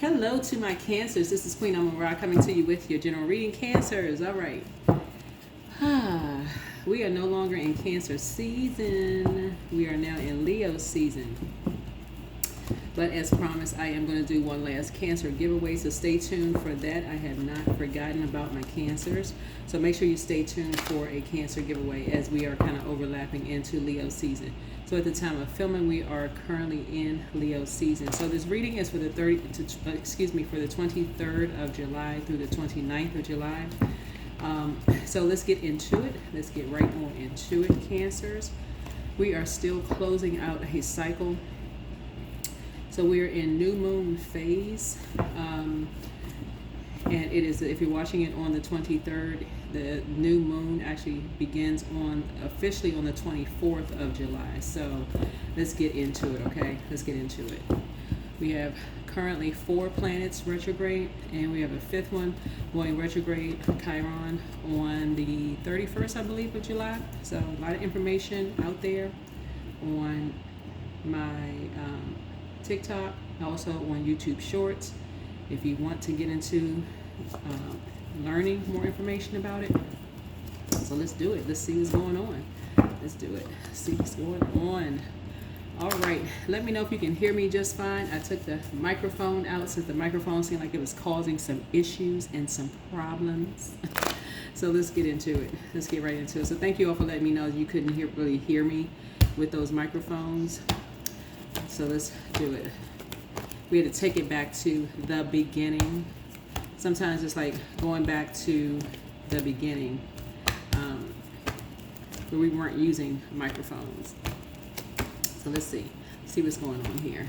Hello to my Cancers. This is Queen Amun Ra coming to you with your general reading. Cancers. All right. We are no longer in Cancer season. We are now in Leo season. But as promised, I am going to do one last Cancer giveaway, so stay tuned for that. I have not forgotten about my Cancers. So make sure you stay tuned for a Cancer giveaway as we are kind of overlapping into Leo season. So at the time of filming, we are currently in Leo season. So this reading is for the 23rd of July through the 29th of July. So let's get into it. Let's get right on into it, Cancers. We are still closing out a cycle. So we're in new moon phase. And it is, if you're watching it on the 23rd, the new moon actually begins officially on the 24th of July. So let's get into it, okay? Let's get into it. We have currently 4 planets retrograde, and we have a 5th one going retrograde, Chiron, on the 31st, I believe, of July. So a lot of information out there on my TikTok, also on YouTube Shorts. If you want to get into learning more information about it, so let's do it. Let's see what's going on. Let's do it. Let's see what's going on. All right, let me know if you can hear me just fine. I took the microphone out since the microphone seemed like it was causing some issues and some problems. So let's get into it. Let's get right into it. So thank you all for letting me know you couldn't really hear me with those microphones. So let's do it. We had to take it back to the beginning. Sometimes it's like going back to the beginning, where we weren't using microphones. So let's see what's going on here.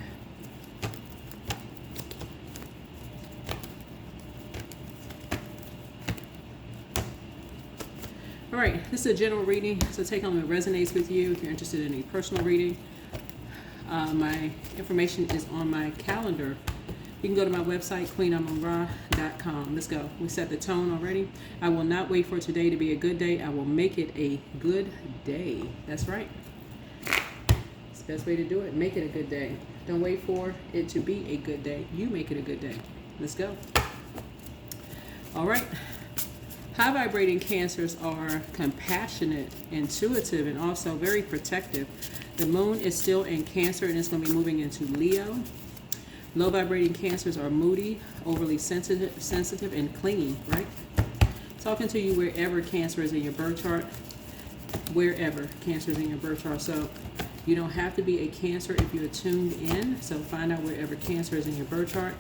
All right, this is a general reading, so take on what resonates with you. If you're interested in a personal reading, my information is on my calendar. You can go to my website, queenamunra.com. Let's go. We set the tone already. I will not wait for today to be a good day. I will make it a good day. That's right. It's the best way to do it. Make it a good day. Don't wait for it to be a good day. You make it a good day. Let's go. All right. High vibrating Cancers are compassionate, intuitive, and also very protective. The moon is still in Cancer and it's going to be moving into Leo. Low vibrating Cancers are moody, overly sensitive, and clingy, right? Talking to you wherever Cancer is in your birth chart. Wherever Cancer is in your birth chart. So you don't have to be a Cancer if you're tuned in. So find out wherever Cancer is in your birth chart.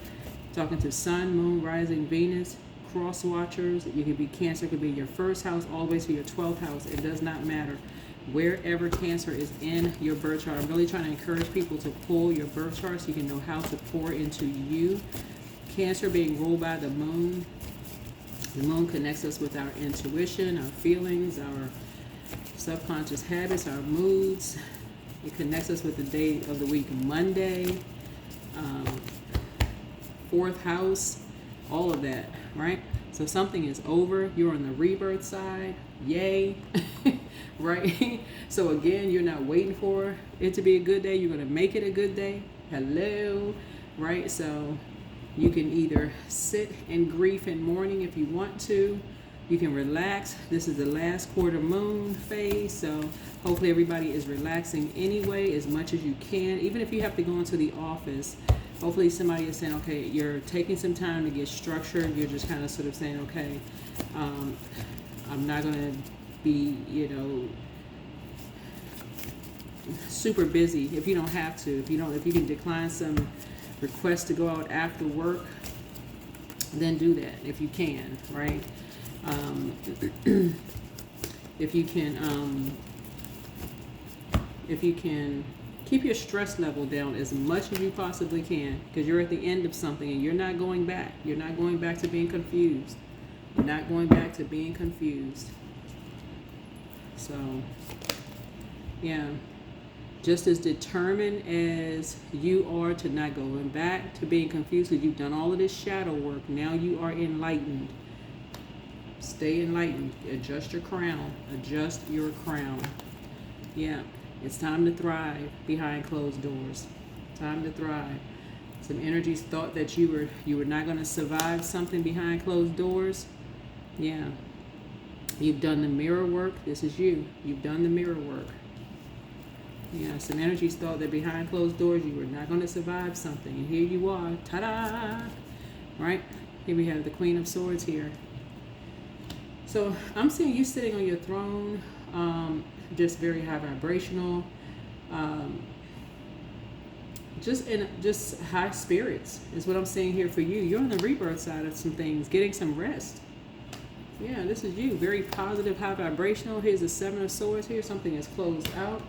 Talking to Sun, Moon, Rising, Venus, cross watchers. You could be Cancer, it could be your first house all the way to your 12th house. It does not matter. Wherever Cancer is in your birth chart. I'm really trying to encourage people to pull your birth chart so you can know how to pour into you. Cancer being ruled by the moon. The moon connects us with our intuition, our feelings, our subconscious habits, our moods. It connects us with the day of the week, Monday, 4th house, all of that, right? So something is over. You're on the rebirth side. Yay. Right? So again, you're not waiting for it to be a good day. You're going to make it a good day. Hello. Right? So you can either sit in grief and mourning if you want to. You can relax. This is the last quarter moon phase. So hopefully everybody is relaxing anyway as much as you can. Even if you have to go into the office, hopefully somebody is saying, okay, you're taking some time to get structured. You're just kind of sort of saying, okay, I'm not going to be, super busy if you don't have to. If you can decline some requests to go out after work, then do that if you can, right? If you can keep your stress level down as much as you possibly can, because you're at the end of something and you're not going back. You're not going back to being confused. You're not going back to being confused. So, yeah, just as determined as you are to not going back to being confused, because you've done all of this shadow work. Now you are enlightened. Stay enlightened. Adjust your crown. Adjust your crown. Yeah, it's time to thrive behind closed doors. Time to thrive. Some energies thought that you were not going to survive something behind closed doors. Yeah. You've done the mirror work. This is you. You've done the mirror work. Yeah, some energies thought that behind closed doors you were not going to survive something. And here you are. Ta-da! Right? Here we have the Queen of Swords here. So I'm seeing you sitting on your throne, just very high vibrational, just high spirits is what I'm seeing here for you. You're on the rebirth side of some things, getting some rest. Yeah, this is you. Very positive, high vibrational. Here's the Seven of Swords here. Something is closed out.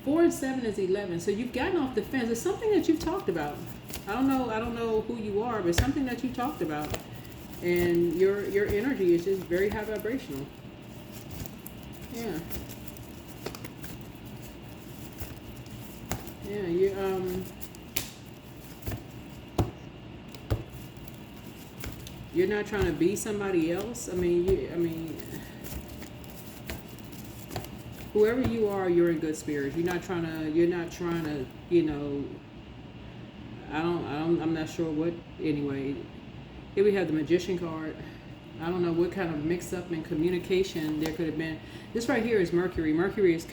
4 and 7 is 11. So you've gotten off the fence. It's something that you've talked about. I don't know who you are, but something that you talked about. And your energy is just very high vibrational. Yeah. Yeah, you're not trying to be somebody else. I mean, whoever you are, you're in good spirits. You're not trying to, you know, I'm not sure what, anyway. Here we have the Magician card. I don't know what kind of mix up in communication there could have been. This right here is Mercury. Mercury is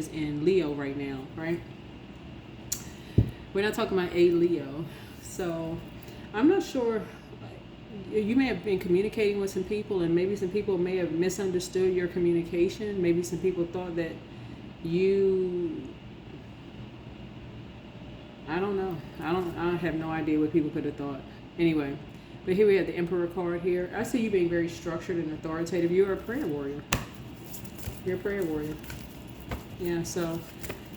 in Leo right now, right? We're not talking about a Leo. So I'm not sure. You may have been communicating with some people, and maybe some people may have misunderstood your communication. Maybe some people thought that I don't know. I have no idea what people could have thought. Anyway, but here we have the Emperor card here. I see you being very structured and authoritative. You're a prayer warrior. You're a prayer warrior. Yeah, so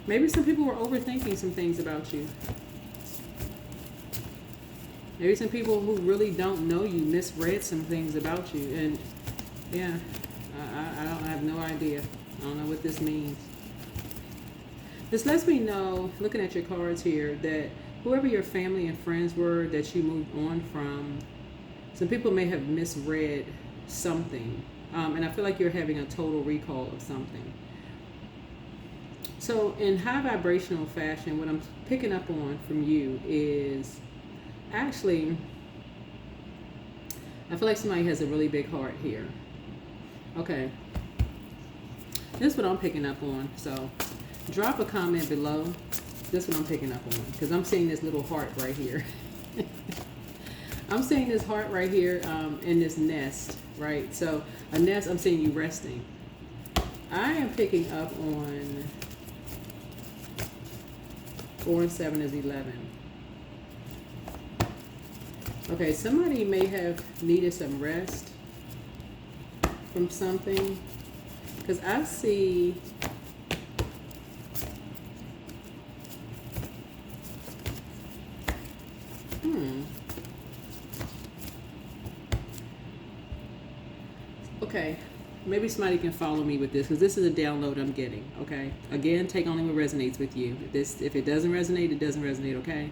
maybe some people were overthinking some things about you. Maybe some people who really don't know you misread some things about you. And yeah, I have no idea. I don't know what this means. This lets me know, looking at your cards here, that whoever your family and friends were that you moved on from, some people may have misread something. And I feel like you're having a total recall of something. So in high vibrational fashion, what I'm picking up on from you is, actually, I feel like somebody has a really big heart here. Okay. This is what I'm picking up on. So drop a comment below. This is what I'm picking up on. Because I'm seeing this little heart right here. I'm seeing this heart right here in this nest, right? So a nest, I'm seeing you resting. I am picking up on 4 and 7 is 11. Okay, somebody may have needed some rest from something, because I see okay, maybe somebody can follow me with this, because this is a download I'm getting. Okay, again, take only what resonates with you. If it doesn't resonate, it doesn't resonate. Okay.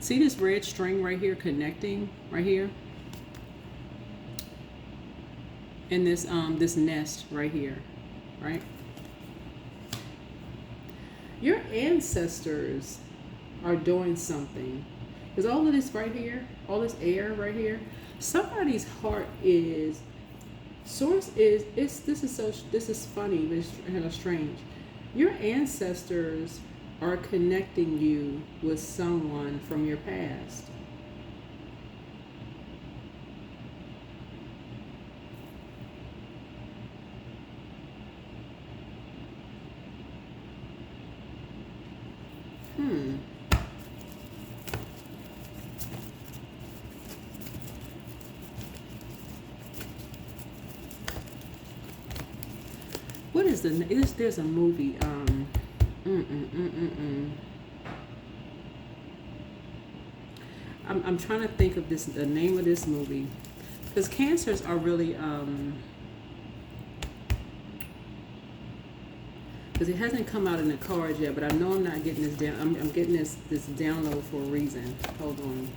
See this red string right here connecting right here? And this this nest right here, right? Your ancestors are doing something. Because all of this right here, all this air right here, somebody's heart is this is funny, but it's kind of strange. Your ancestors are connecting you with someone from your past. What is there's a movie, I'm trying to think of the name of this movie, because cancers are really because it hasn't come out in the cards yet, but I know I'm not getting this down. I'm getting this download for a reason. Hold on.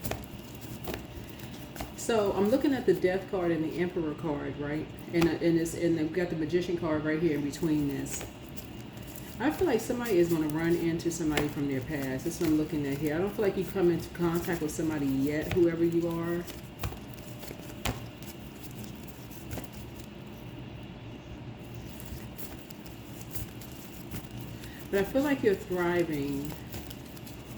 So I'm looking at the Death card and the Emperor card, right? And they've got the Magician card right here in between this. I feel like somebody is going to run into somebody from their past. That's what I'm looking at here. I don't feel like you come into contact with somebody yet, whoever you are. But I feel like you're thriving.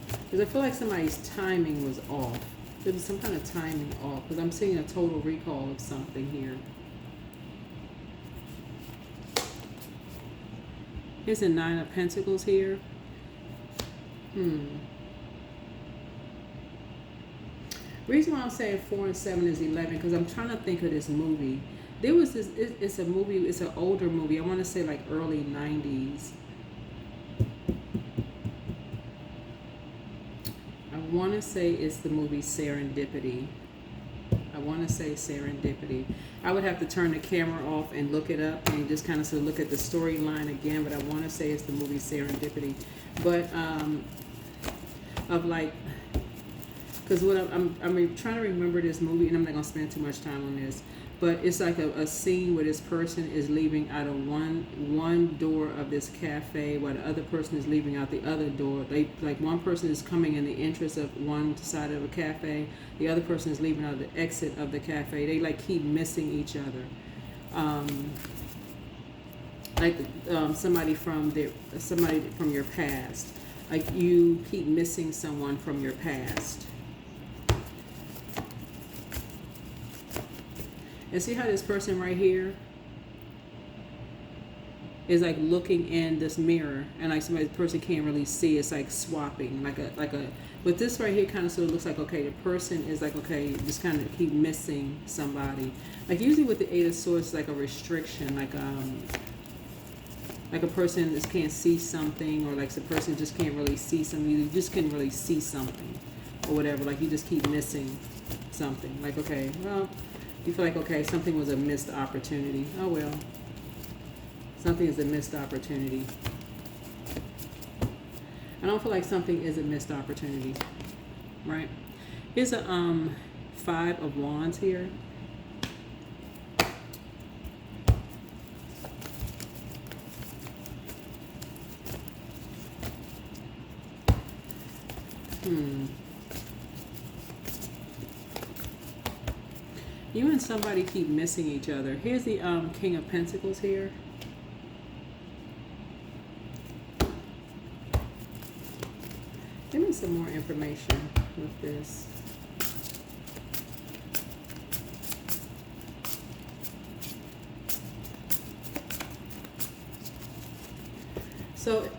Because I feel like somebody's timing was off. There was some kind of timing off. Because I'm seeing a total recall of something here. Here's a 9 of Pentacles here. Reason why I'm saying 4 and 7 is 11, because I'm trying to think of this movie. There was this, it's a movie, it's an older movie. I want to say like early 90s. I want to say it's the movie Serendipity. I want to say Serendipity. I would have to turn the camera off and look it up and just kind of sort of look at the storyline again, but I want to say it's the movie Serendipity. But of like, because what I'm trying to remember this movie, and I'm not going to spend too much time on this, but it's like a scene where this person is leaving out of one door of this cafe while the other person is leaving out the other door. They, like, one person is coming in the entrance of one side of a cafe, the other person is leaving out the exit of the cafe. They like keep missing each other. Somebody from your past. Like you keep missing someone from your past. And see how this person right here is like looking in this mirror, and like the person can't really see. It's like swapping, but this right here kind of sort of looks like, okay, the person is like, okay, just kind of keep missing somebody. Like usually with the 8 of Swords, it's like a restriction, like a person just can't see something, or like the person just can't really see something. You just can't really see something, or whatever. Like you just keep missing something. Like, okay, well, you feel like, okay, something was a missed opportunity. Oh well, something is a missed opportunity. I don't feel like something is a missed opportunity, right? Here's a 5 of Wands here. You and somebody keep missing each other. Here's the King of Pentacles here. Give me some more information with this. So,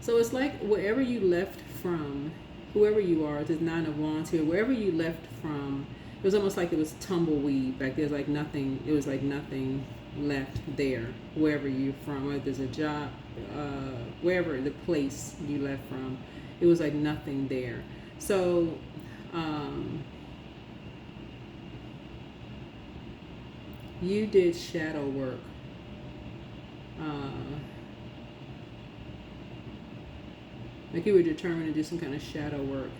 so it's like wherever you left from, whoever you are, there's 9 of Wands here, wherever you left from, it was almost like it was tumbleweed. Like there's like nothing, it was like nothing left there, wherever you're from, whether there's a job, wherever the place you left from, it was like nothing there. So, you did shadow work. Like you were determined to do some kind of shadow work.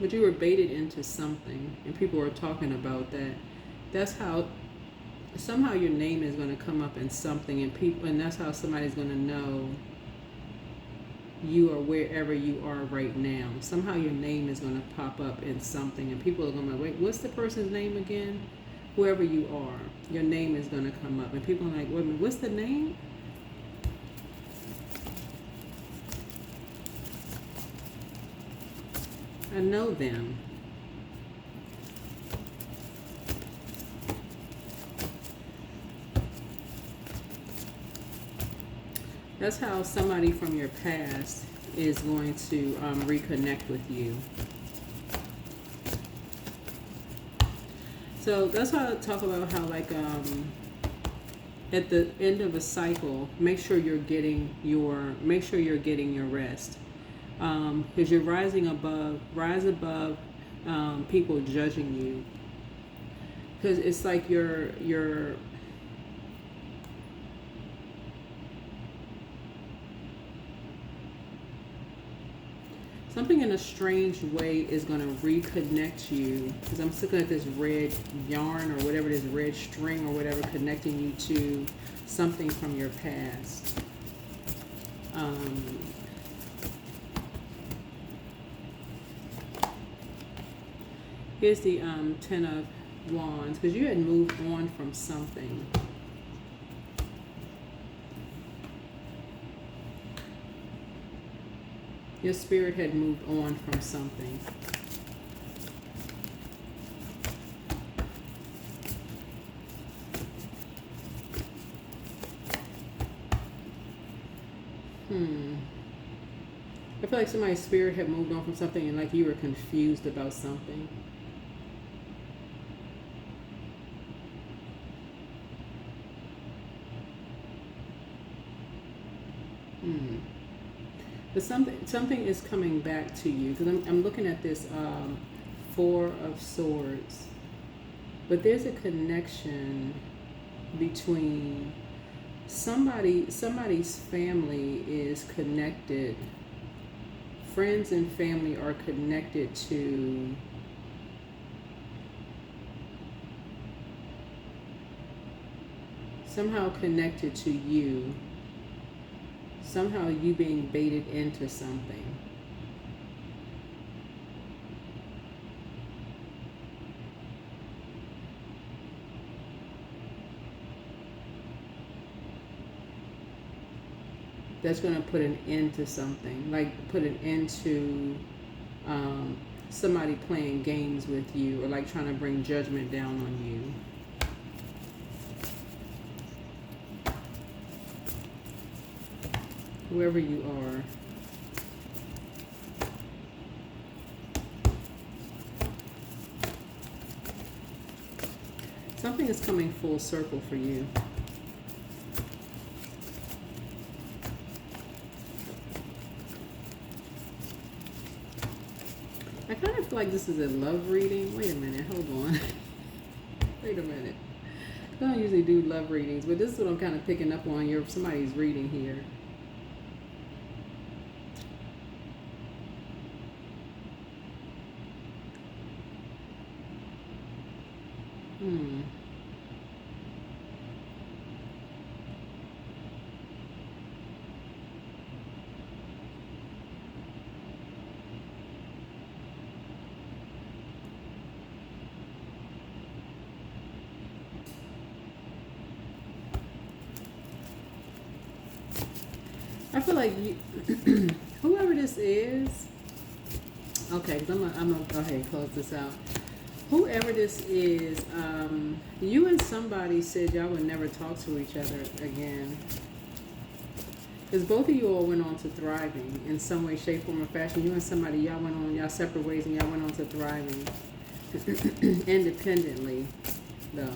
But you were baited into something, and people were talking about that. That's how, somehow your name is going to come up in something, and that's how somebody's going to know you are wherever you are right now. Somehow your name is going to pop up in something, and people are going to wait, what's the person's name again? Whoever you are, your name is going to come up, and people are like, wait a minute, what's the name? I know them. That's how somebody from your past is going to reconnect with you. So that's how I talk about how, like, at the end of a cycle, make sure you're getting your rest, because you're rise above people judging you, because it's like you're Something in a strange way is going to reconnect you, because I'm looking at this red yarn or whatever it is, red string or whatever, connecting you to something from your past. Here's the Ten of Wands, because you had moved on from something. Your spirit had moved on from something. I feel like somebody's spirit had moved on from something and like you were confused about something. But something is coming back to you, because I'm looking at this Four of Swords, but there's a connection between somebody's family is connected. Friends and family are connected to somehow connected to you. Somehow you being baited into something. That's going to put an end to something. Like put an end to somebody playing games with you, or like trying to bring judgment down on you. Whoever you are. Something is coming full circle for you. I kind of feel like this is a love reading. Wait a minute, hold on. Wait a minute. I don't usually do love readings, but this is what I'm kind of picking up on. Somebody's reading here. I feel like you, whoever this is, okay, because I'm gonna go ahead and close this out. Whoever this is, you and somebody said y'all would never talk to each other again. Because both of you all went on to thriving in some way, shape, form, or fashion. You and somebody, y'all went on y'all separate ways, and y'all went on to thriving independently, though.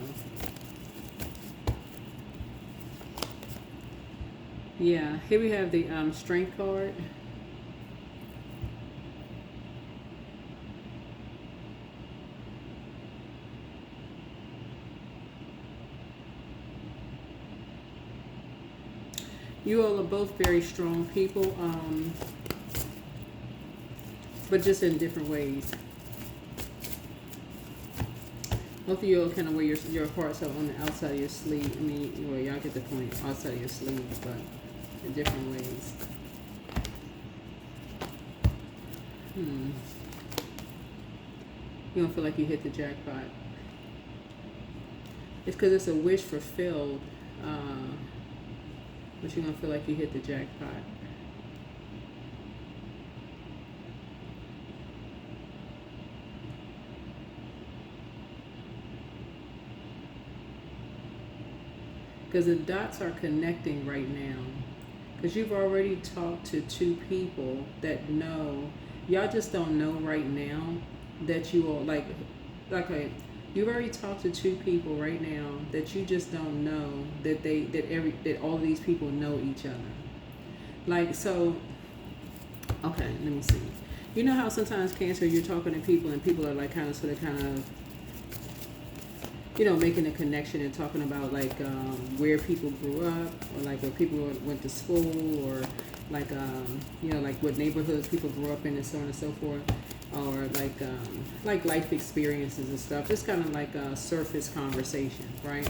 Yeah, here we have the Strength card. You all are both very strong people, but just in different ways. Both of you all kind of wear your hearts out on the outside of your sleeve. I mean, well, y'all get the point, outside of your sleeves, but in different ways. You don't feel like you hit the jackpot. It's because it's a wish fulfilled, but you're going to feel like you hit the jackpot. Because the dots are connecting right now. Because you've already talked to two people that know. Y'all just don't know right now that you all, like, okay, you've already talked to two people right now that you just don't know that all of these people know each other. Like, so, okay, let me see. You know how sometimes Cancer, you're talking to people and people are like kind of you know, making a connection and talking about like where people grew up, or like where people went to school, or like you know, like what neighborhoods people grew up in and so on and so forth, or like life experiences and stuff. Just kind of like a surface conversation, right?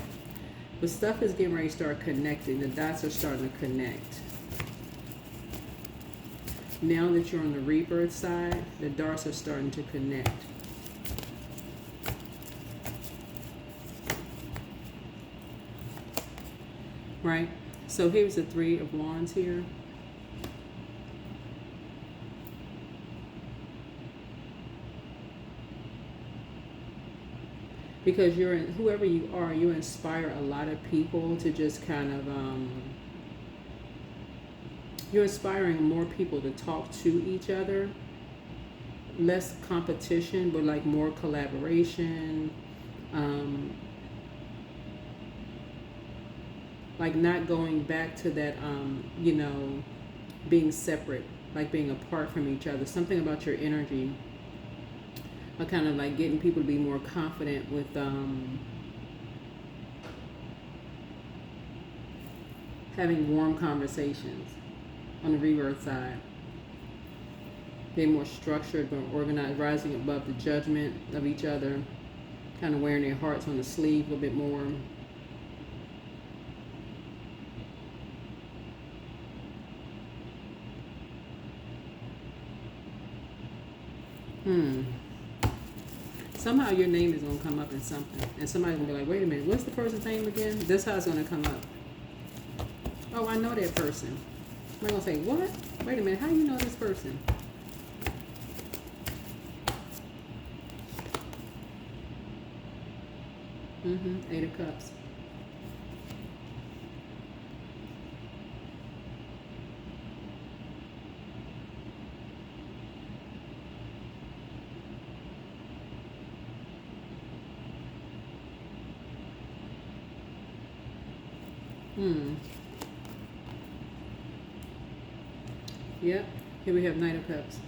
But stuff is getting ready to start connecting. The dots are starting to connect. Now that you're on the rebirth side, the dots are starting to connect. Right? So here's the Three of Wands here. Because you're in, whoever you are, you inspire a lot of people to just kind of, you're inspiring more people to talk to each other. Less competition, but like more collaboration. Like not going back to that, you know, being separate, like being apart from each other. Something about your energy. Kind of like getting people to be more confident with having warm conversations on the rebirth side. Being more structured, more organized, rising above the judgment of each other, kind of wearing their hearts on the sleeve a little bit more. Somehow your name is going to come up in something. And somebody's going to be like, wait a minute, what's the person's name again? This how it's going to come up. Oh, I know that person. I'm going to say, what? Wait a minute, how do you know this person? Eight of Cups. Yep. Here we have Knight of Cups.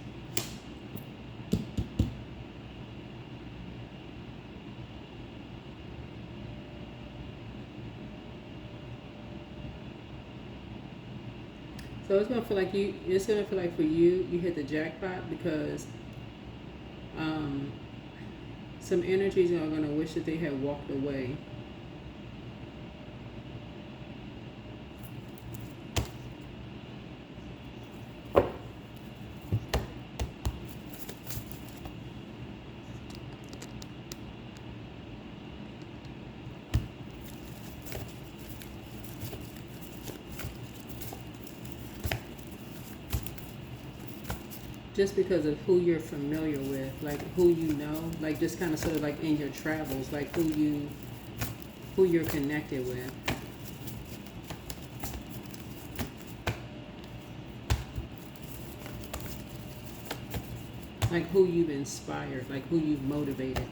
So it's gonna feel like it's gonna feel like for you hit the jackpot, because some energies are gonna wish that they had walked away. Just because of who you're familiar with, like who you know, like just kind of sort of like in your travels, like who you're connected with. Like who you've inspired, like who you've motivated.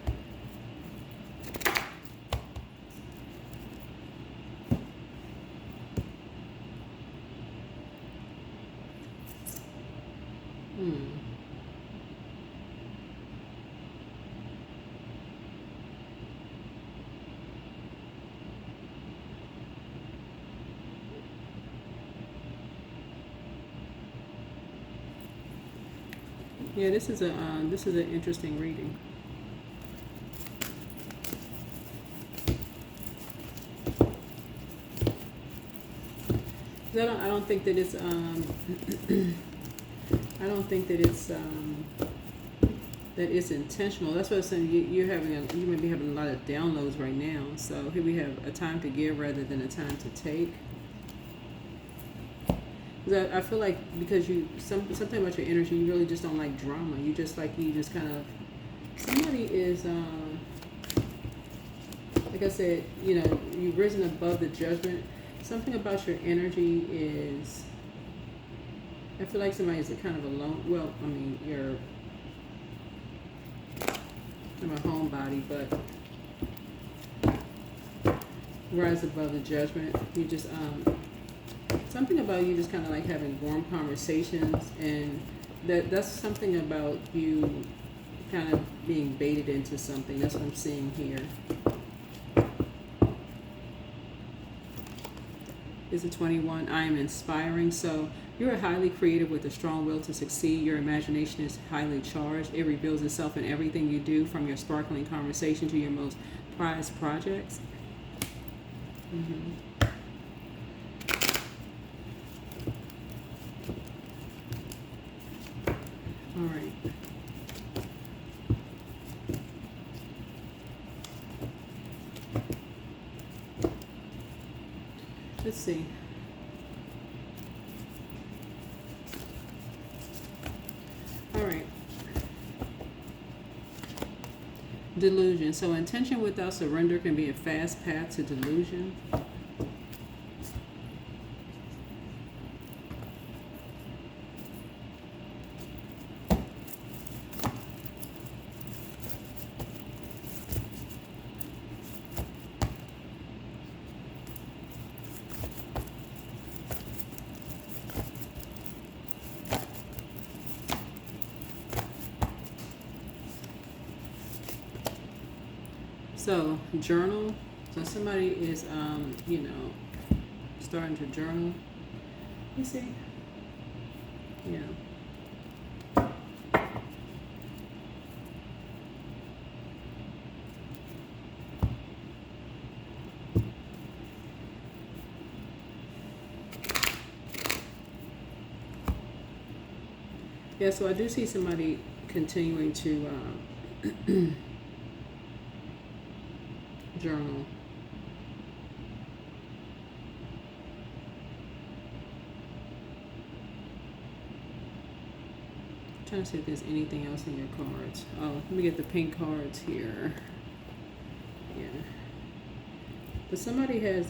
Yeah, this is an interesting reading. I don't think that it's I don't think that it's intentional. That's what I'm saying. You may be having a lot of downloads right now. So here we have a time to give rather than a time to take. I feel like because something about your energy, you really just don't like drama. You just kind of, somebody is, like I said, you know, you've risen above the judgment. Something about your energy is, I feel like somebody's kind of alone. Well, I mean, you're a homebody, but rise above the judgment. You just, something about you just kind of like having warm conversations, and that's something about you kind of being baited into something. That's what I'm seeing here. Is a 21. I am inspiring. So You are highly creative with a strong will to succeed. Your imagination is highly charged. It reveals itself in everything you do, from your sparkling conversation to your most prized projects. All right. Let's see. All right. Delusion. So intention without surrender can be a fast path to delusion. So journal. So somebody is, starting to journal. You see? Yeah. Yeah, so I do see somebody continuing to journal. Trying to see if there's anything else in your cards. Oh, let me get the pink cards here. Yeah. But somebody has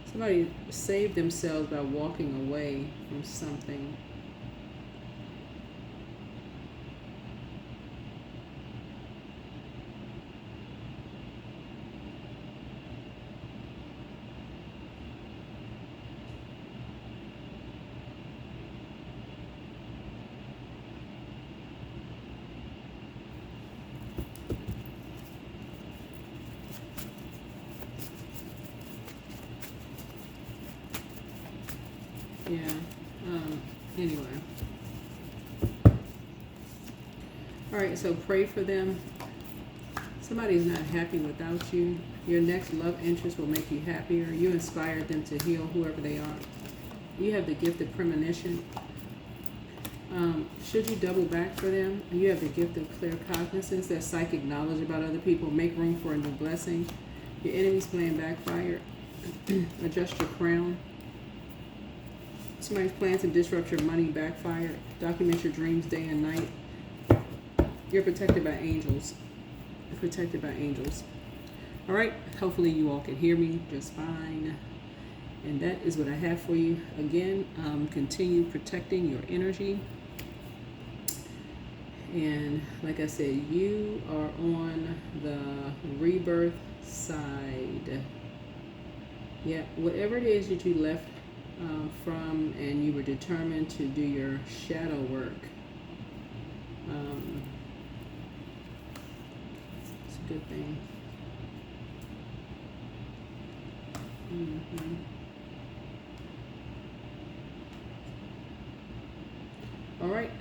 somebody saved themselves by walking away from something. Yeah. Anyway. All right, so pray for them. Somebody's not happy without you. Your next love interest will make you happier. You inspired them to heal whoever they are. You have the gift of premonition. Should you double back for them, you have the gift of clear cognizance, that psychic knowledge about other people. Make room for a new blessing. Your enemy's plan backfired. Adjust your crown. Somebody's plan to disrupt your money backfired. Document your dreams day and night. You're protected by angels. You're protected by angels. All right. Hopefully you all can hear me just fine. And that is what I have for you. Again, continue protecting your energy. And like I said, you are on the rebirth side. Yeah, whatever it is that you left from, and you were determined to do your shadow work. It's a good thing. All right.